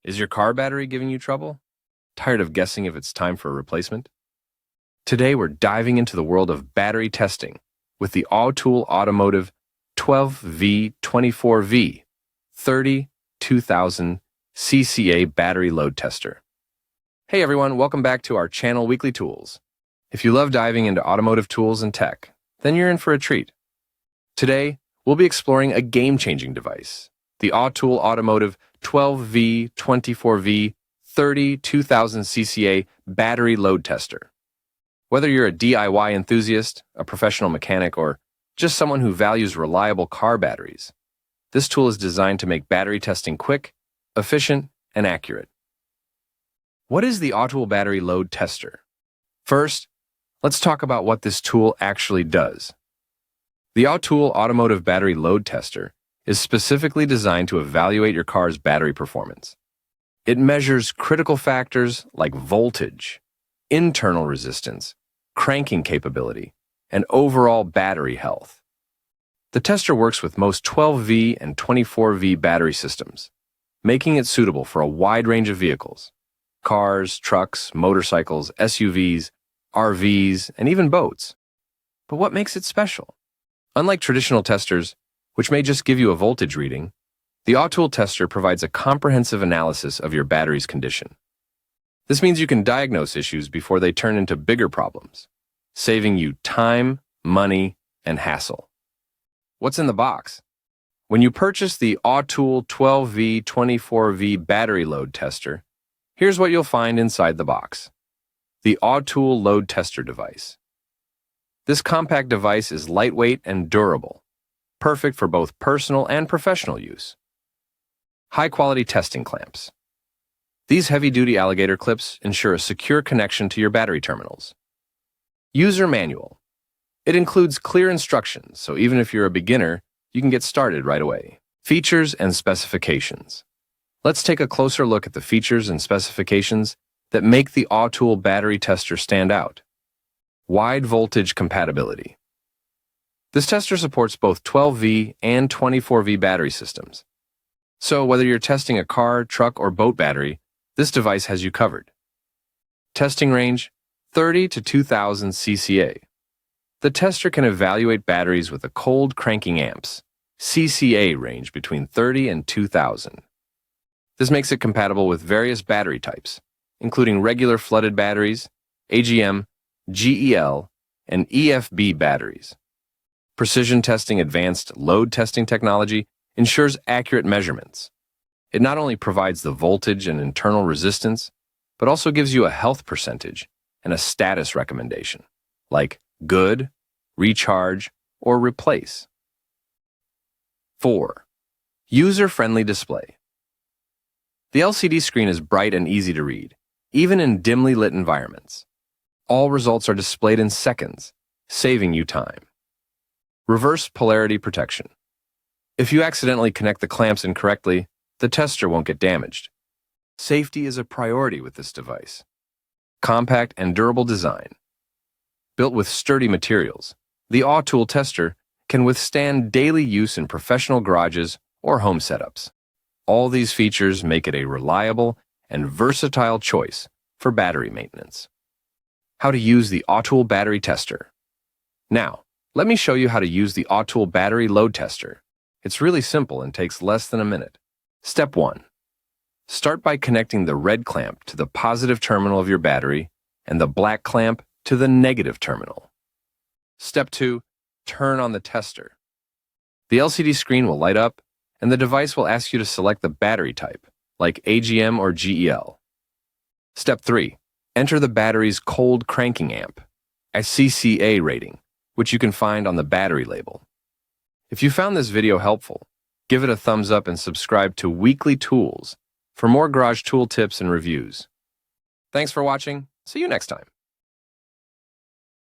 Is your car battery giving you trouble? Tired of guessing if it's time for a replacement? Today we're diving into the world of battery testing with the AUTOOL Automotive 12V24V 2000 CCA Battery Load Tester. Hey everyone, welcome back to our channel WeeklyTools. If you love diving into automotive tools and tech, then you're in for a treat. Today, we'll be exploring a game-changing device, the AUTOOL Automotive 12V24V 2000 CCA Battery Load Tester. Whether you're a DIY enthusiast, a professional mechanic, or just someone who values reliable car batteries, this tool is designed to make battery testing quick, efficient, and accurate. What is the AUTOOL Battery Load Tester? First, let's talk about what this tool actually does. The AUTOOL Automotive Battery Load Tester is specifically designed to evaluate your car's battery performance. It measures critical factors like voltage, internal resistance, cranking capability, and overall battery health. The tester works with most 12V and 24V battery systems, making it suitable for a wide range of vehicles: cars, trucks, motorcycles, SUVs, RVs, and even boats. But what makes it special? Unlike traditional testers, which may just give you a voltage reading, the AUTOOL tester provides a comprehensive analysis of your battery's condition. This means you can diagnose issues before they turn into bigger problems, saving you time, money, and hassle. What's in the box? When you purchase the AUTOOL 12V24V Battery Load Tester, here's what you'll find inside the box: the AUTOOL Load Tester device. This compact device is lightweight and durable, perfect for both personal and professional use. High-quality testing clamps. These heavy-duty alligator clips ensure a secure connection to your battery terminals. User manual. It includes clear instructions, so even if you're a beginner, you can get started right away. Features and specifications. Let's take a closer look at the features and specifications that make the AUTOOL battery tester stand out. Wide voltage compatibility. This tester supports both 12V and 24V battery systems. So whether you're testing a car, truck, or boat battery, this device has you covered. Testing range, 30 to 2000 CCA. The tester can evaluate batteries with a cold cranking amps, CCA range between 30 and 2000. This makes it compatible with various battery types, including regular flooded batteries, AGM, GEL, and EFB batteries. Precision testing advanced load testing technology ensures accurate measurements. It not only provides the voltage and internal resistance, but also gives you a health percentage and a status recommendation, like good, recharge, or replace. 4. User-friendly display. The LCD screen is bright and easy to read, even in dimly lit environments. All results are displayed in seconds, saving you time. Reverse polarity protection. If you accidentally connect the clamps incorrectly, the tester won't get damaged. Safety is a priority with this device. Compact and durable design. Built with sturdy materials, the AUTOOL tester can withstand daily use in professional garages or home setups. All these features make it a reliable and versatile choice for battery maintenance. How to use the AUTOOL battery tester. Now, let me show you how to use the AUTOOL battery load tester. It's really simple and takes less than a minute. Step 1. Start by connecting the red clamp to the positive terminal of your battery and the black clamp to the negative terminal. Step 2. Turn on the tester. The LCD screen will light up, and the device will ask you to select the battery type, like AGM or GEL. Step 3. Enter the battery's cold cranking amp, a CCA rating, which you can find on the battery label. If you found this video helpful, give it a thumbs up and subscribe to WeeklyTools for more garage tool tips and reviews. Thanks for watching. See you next time.